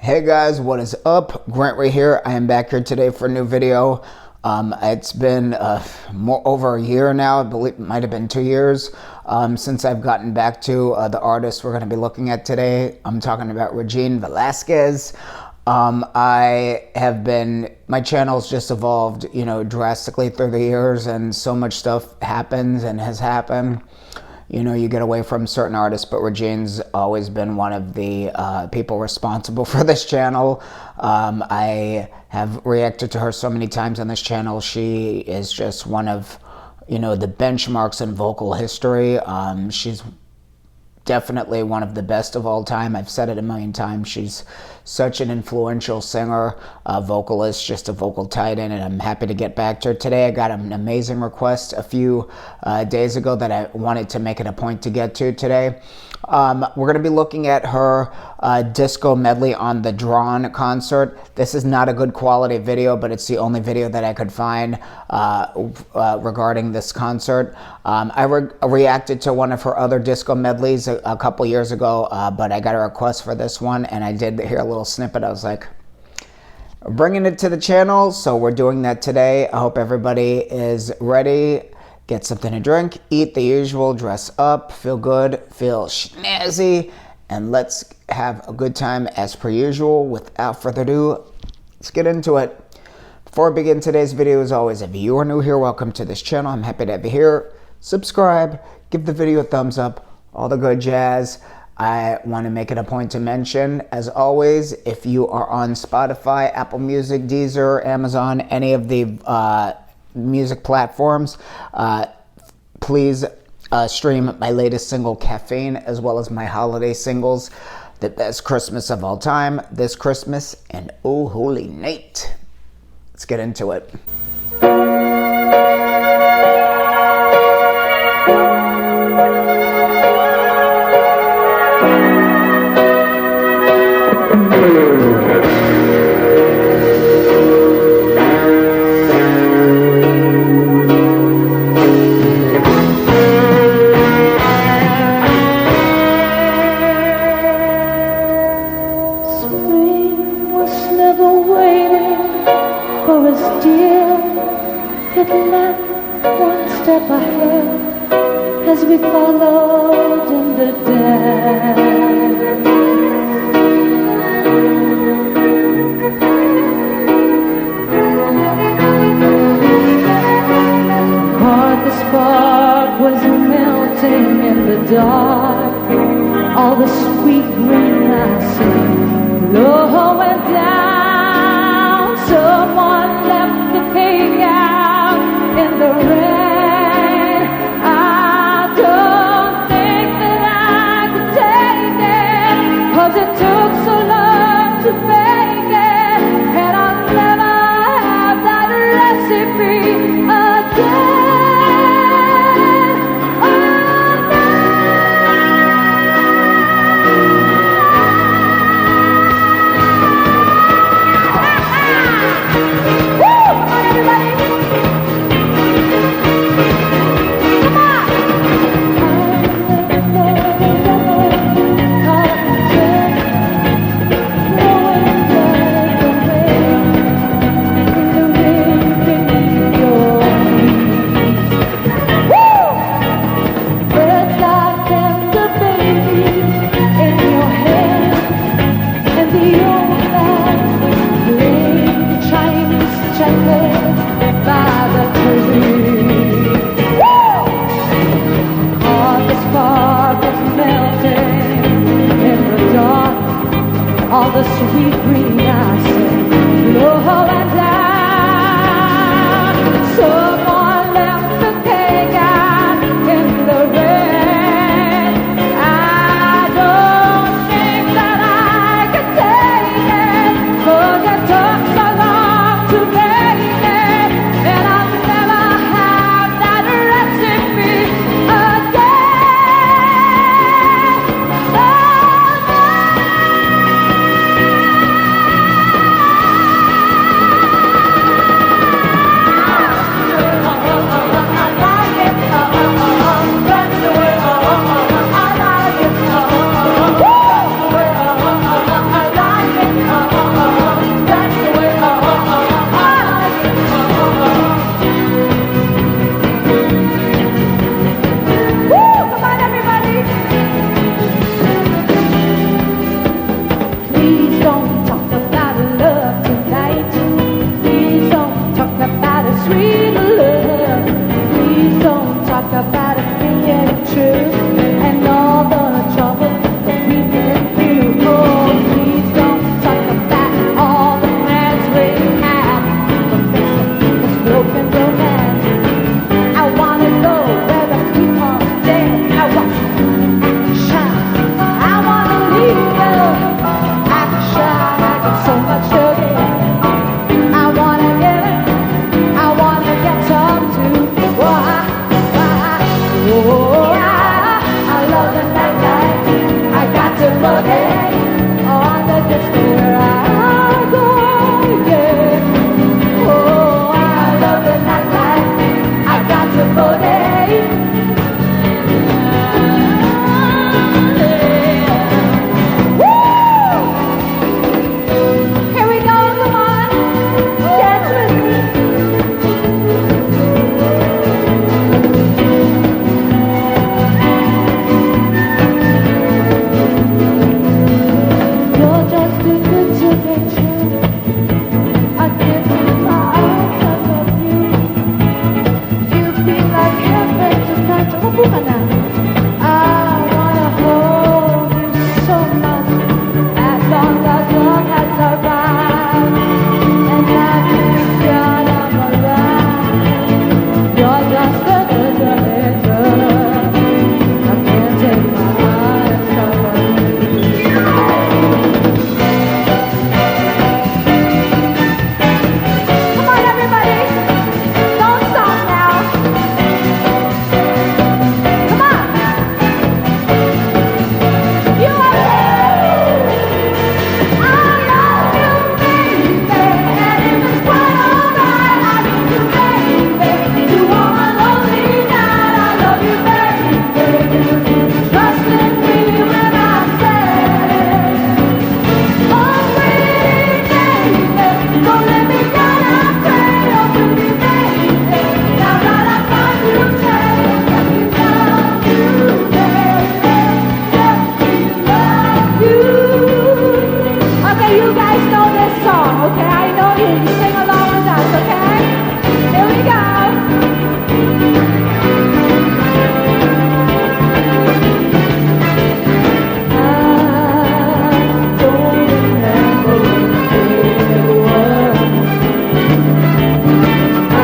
Hey guys, what is up? Grant right here. I am back here today for a new video. It's been over a year now. I believe it might have been 2 years since I've gotten back to the artist we're going to be looking at today. I'm talking about Regine Velasquez. My channel's just evolved, drastically through the years, and so much stuff happens and has happened. You get away from certain artists, but Regine's always been one of the people responsible for this channel. I have reacted to her so many times on this channel. She is just one of, the benchmarks in vocal history. She's definitely one of the best of all time. I've said it a million times. She's such an influential singer, vocalist, just a vocal titan, and I'm happy to get back to her today. I got an amazing request a few days ago that I wanted to make it a point to get to today. We're going to be looking at her disco medley on the Drawn concert. This is not a good quality video, but it's the only video that I could find regarding this concert. I reacted to one of her other disco medleys a couple years ago, but I got a request for this one, and I did hear a little snippet. I was like, bringing it to the channel, so we're doing that today. I hope everybody is ready. Get something to drink, eat the usual, dress up, feel good, feel snazzy, and let's have a good time as per usual. Without further ado, let's get into it. Before I begin today's video, as always, if you are new here, welcome to this channel. I'm happy to have you here. Subscribe, give the video a thumbs up, all the good jazz. I want to make it a point to mention, as always, if you are on Spotify, Apple Music, Deezer, Amazon, any of the music platforms, please stream my latest single, Caffeine, as well as my holiday singles, The Best Christmas of All Time, This Christmas, and Oh Holy Night. Let's get into it. It left one step ahead as we followed in the dark. But the spark was melting in the dark. All the sweet green grasses low and down. Someone left the cake out in the rain. I don't think that I could take it, 'cause it took so long to make it, and I'll never have that recipe again. All the sweet green grasses low and down. Someone left the cake out in the rain. I don't think that I can take it, 'cause it took so long to make it, and I'll never have that recipe again. Oh, don't talk about love tonight. Please don't talk about a sweet love. Please don't talk about it being true and all the trouble that we've been through. Oh, please don't talk about all the plans we have for fixing this broken romance. I wanna go where the people dance. I want action. I wanna leave you. Action. I got so much to give. I wanna get it. I wanna get some too. Oh, I love the nightlife. I got to boogie on the disco where I go. Yeah. Oh, I love the nightlife. I got to boogie. Here we go, come on, dance with me. You're just too good to be true. I can't keep my eyes off of you. You feel like heaven to touch. Oh, bukan na. I wanna hold you so much as long as I ride. And I think that I'm alive. You're just too good to be true. I can't take my eyes off of you. Come on, everybody. Don't stop now. Come on. You are me. I love you, baby. And if it's quite alright, I need you, baby. You are my lonely night. I love you, baby. Trust in me when I say, oh, pretty baby, don't let me down. I pray, oh, pretty baby. Now that I find you, take me down to love you. Okay, you guys know this song, okay? I know you. You sing along with us, okay? Here we go. I don't remember when it was. I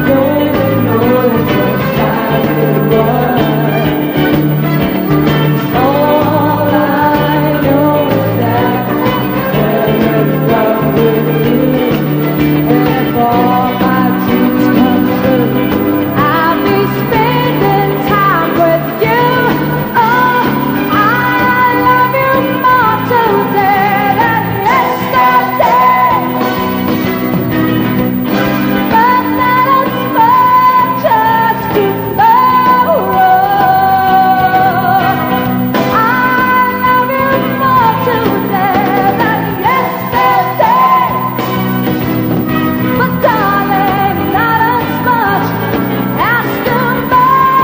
don't even know just how it was. All I know is that I fell in love with you. And if all my dreams come true, I'll be spending time with you. Oh, I love you more today than yesterday. But not as much as tomorrow. I love you more today than yesterday. But darling, not as much as tomorrow.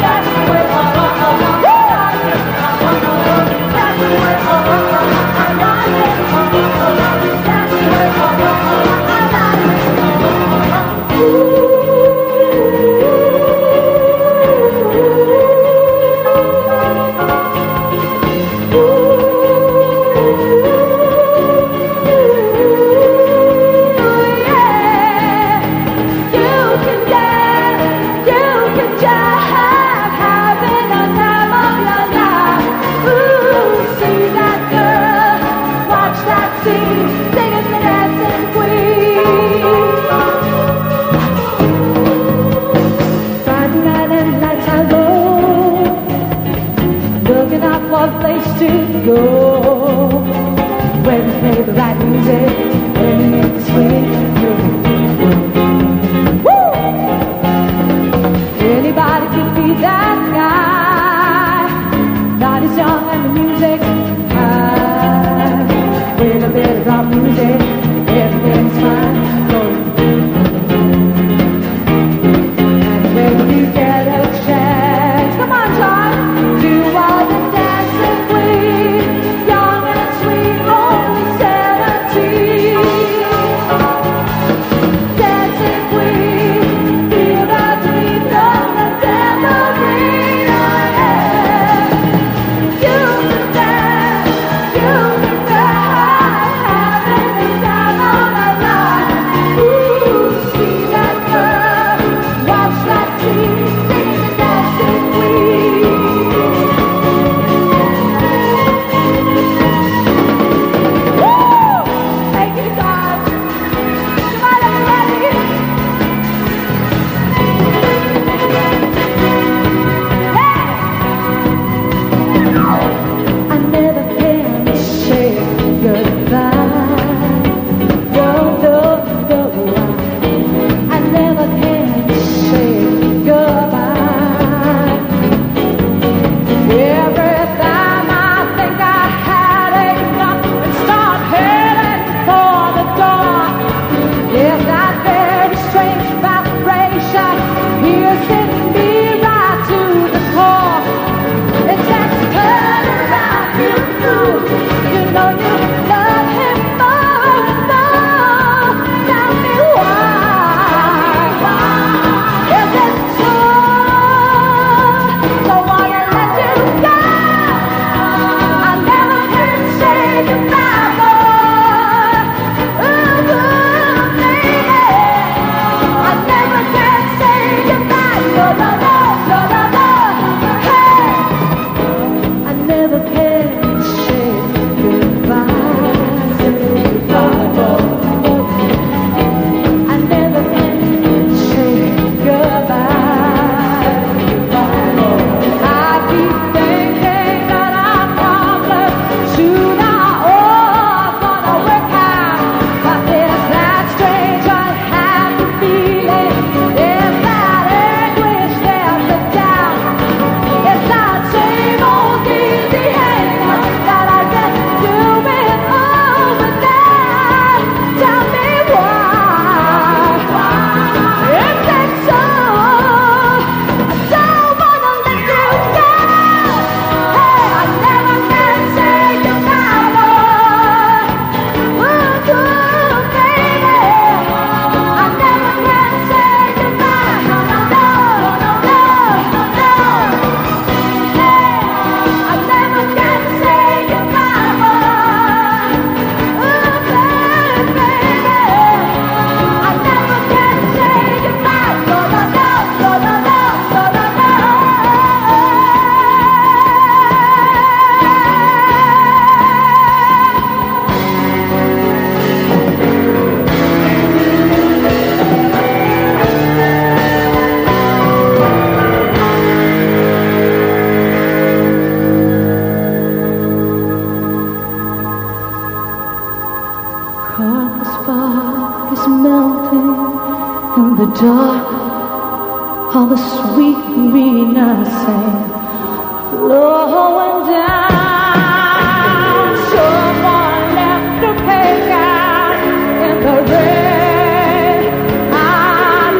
That's the way I like it. That's the way I like it. That's the way I like it. That's the way place to go where we play the right music and we make the swing. Woo! Anybody can be that guy. God is young and the music high. With a bit of rock music, everything's fine. And when you get sweet green I sang, low and down. Someone left a cake out in the rain. I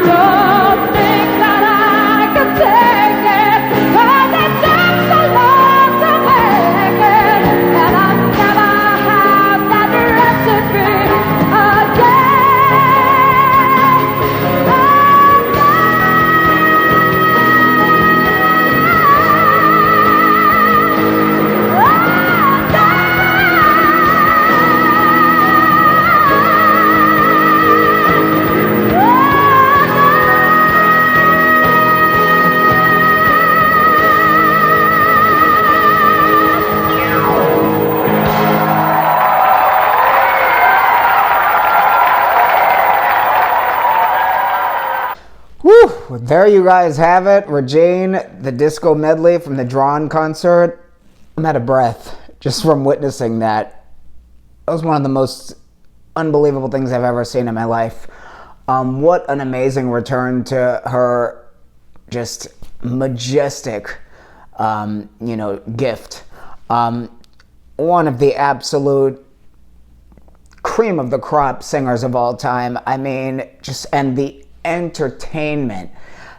don't think that I can take it, 'cause it took so long to make it, and I never have that recipe again. Woo! There you guys have it. Regine, the disco medley from the Drawn concert. I'm out of breath just from witnessing that. That was one of the most unbelievable things I've ever seen in my life. What an amazing return to her just majestic, gift. One of the absolute cream of the crop singers of all time. I mean, and the entertainment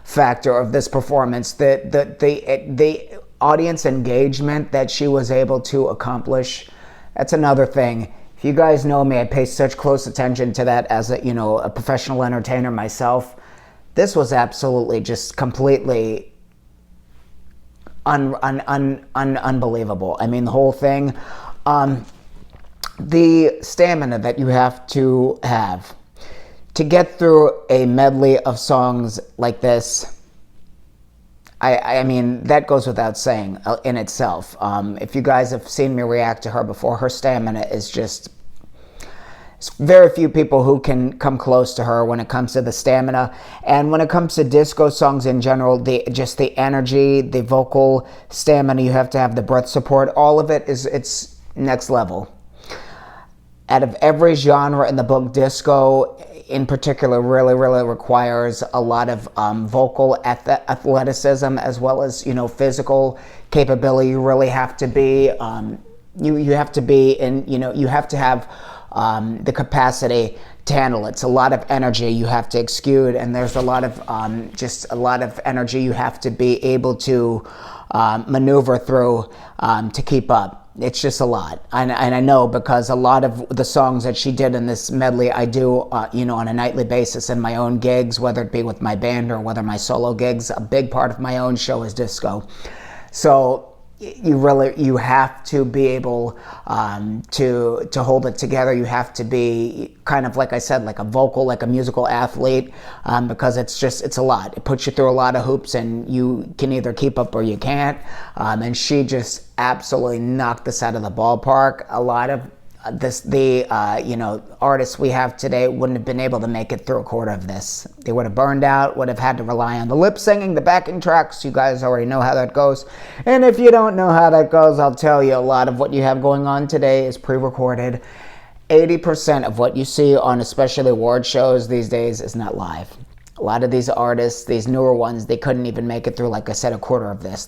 factor of this performance, the audience engagement that she was able to accomplish, that's another thing. If you guys know me, I pay such close attention to that as a professional entertainer myself. This was absolutely just completely unbelievable. I mean, the whole thing, the stamina that you have to have to get through a medley of songs like this, I mean, that goes without saying in itself. If you guys have seen me react to her before, her stamina is just... It's very few people who can come close to her when it comes to the stamina. And when it comes to disco songs in general, just the energy, the vocal stamina, you have to have the breath support. All of it's next level. Out of every genre in the book, disco in particular really requires a lot of vocal athleticism as well as physical capability. You really have to be you have to be in you have to have the capacity to handle it. It's a lot of energy you have to exude, and there's a lot of just a lot of energy you have to be able to maneuver through to keep up. It's just a lot, and I know because a lot of the songs that she did in this medley I do on a nightly basis in my own gigs, whether it be with my band or whether my solo gigs. A big part of my own show is disco, so you have to be able to hold it together. You have to be kind of, like I said, like a musical athlete, because it's a lot. It puts you through a lot of hoops, and you can either keep up or you can't. And she just absolutely knocked this out of the ballpark. A lot of artists we have today wouldn't have been able to make it through a quarter of this. They would have burned out, would have had to rely on the lip singing, the backing tracks. You guys already know how that goes. And if you don't know how that goes, I'll tell you, a lot of what you have going on today is pre-recorded. 80% of what you see on especially award shows these days is not live. A lot of these artists, these newer ones, they couldn't even make it through, like I said, a quarter of this.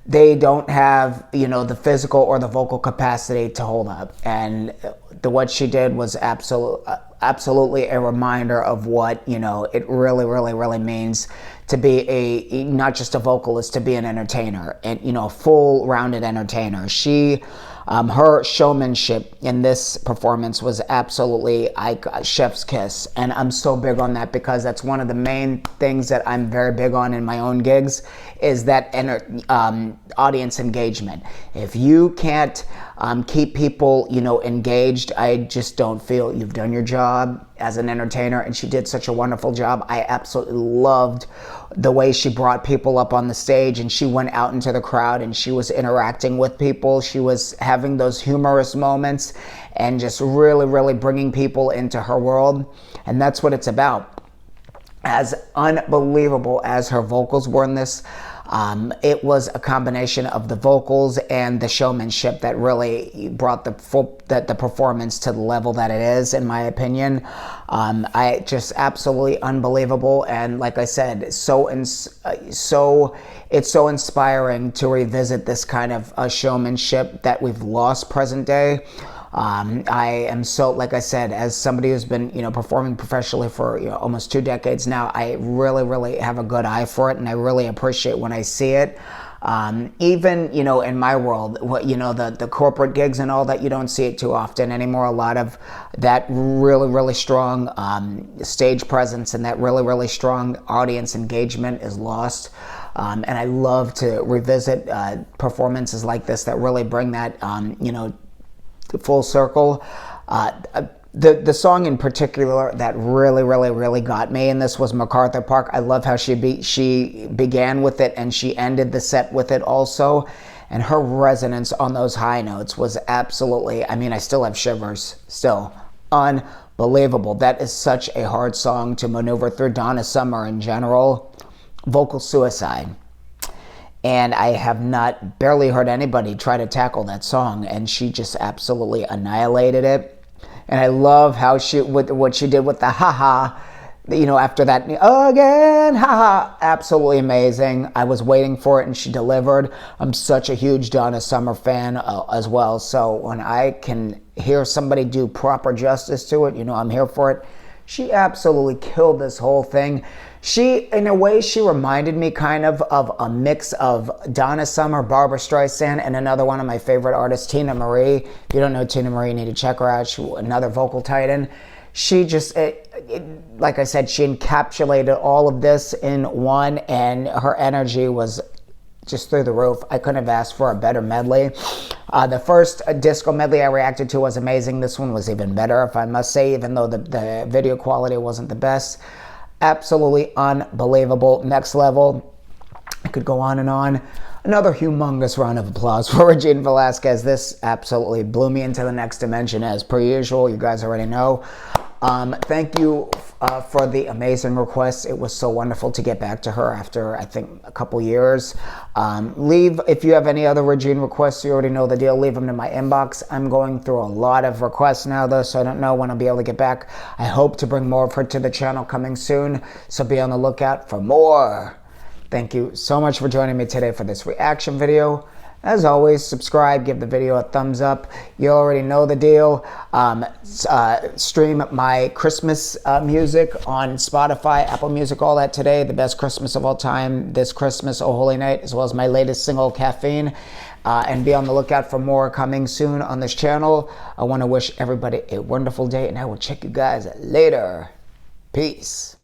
They don't have, the physical or the vocal capacity to hold up. And what she did was absolutely a reminder of what, it really means to be not just a vocalist, to be an entertainer, and, a full-rounded entertainer. Her showmanship in this performance was absolutely chef's kiss, and I'm so big on that because that's one of the main things that I'm very big on in my own gigs, is that audience engagement. If you can't keep people, engaged, I just don't feel you've done your job as an entertainer. And she did such a wonderful job. I absolutely loved the way she brought people up on the stage, and she went out into the crowd and she was interacting with people. She was having those humorous moments and just really bringing people into her world. And that's what it's about. As unbelievable as her vocals were in this, It was a combination of the vocals and the showmanship that really brought the performance to the level that it is, in my opinion. I just absolutely unbelievable, and like I said, it's so inspiring to revisit this kind of showmanship that we've lost present day. I am so, like I said, as somebody who's been, performing professionally for, almost 2 decades now, I really, really have a good eye for it, and I really appreciate when I see it. Even, in my world, the corporate gigs and all that, you don't see it too often anymore. A lot of that really, really strong stage presence and that really, really strong audience engagement is lost. And I love to revisit performances like this that really bring that, full circle. The song in particular that really, really, really got me in this was MacArthur Park. I love how she began with it and she ended the set with it also. And her resonance on those high notes was absolutely, I still have shivers, still. Unbelievable. That is such a hard song to maneuver through. Donna Summer in general, vocal suicide. And I have barely heard anybody try to tackle that song, and she just absolutely annihilated it. And I love how what she did with the haha, after that, again, haha, absolutely amazing. I was waiting for it, and she delivered. I'm such a huge Donna Summer fan as well, so when I can hear somebody do proper justice to it, I'm here for it. She absolutely killed this whole thing. In a way, she reminded me kind of a mix of Donna Summer, Barbra Streisand, and another one of my favorite artists, Tina Marie. If you don't know Tina Marie, you need to check her out. She's another vocal titan. She just, like I said, she encapsulated all of this in one, and her energy was just through the roof. I couldn't have asked for a better medley. The first disco medley I reacted to was amazing. This one was even better, if I must say, even though the video quality wasn't the best. Absolutely unbelievable. Next level. I could go on and on. Another humongous round of applause for Regine Velasquez. This absolutely blew me into the next dimension, as per usual. You guys already know. Thank you for the amazing requests. It was so wonderful to get back to her after, I think, a couple years. If you have any other Regine requests, you already know the deal. Leave them in my inbox. I'm going through a lot of requests now, though, so I don't know when I'll be able to get back. I hope to bring more of her to the channel coming soon, so be on the lookout for more. Thank you so much for joining me today for this reaction video. As always, subscribe, give the video a thumbs up. You already know the deal. Stream my Christmas music on Spotify, Apple Music, all that today. The best Christmas of all time, this Christmas, Oh Holy Night, as well as my latest single, Caffeine. And be on the lookout for more coming soon on this channel. I want to wish everybody a wonderful day, and I will check you guys later. Peace.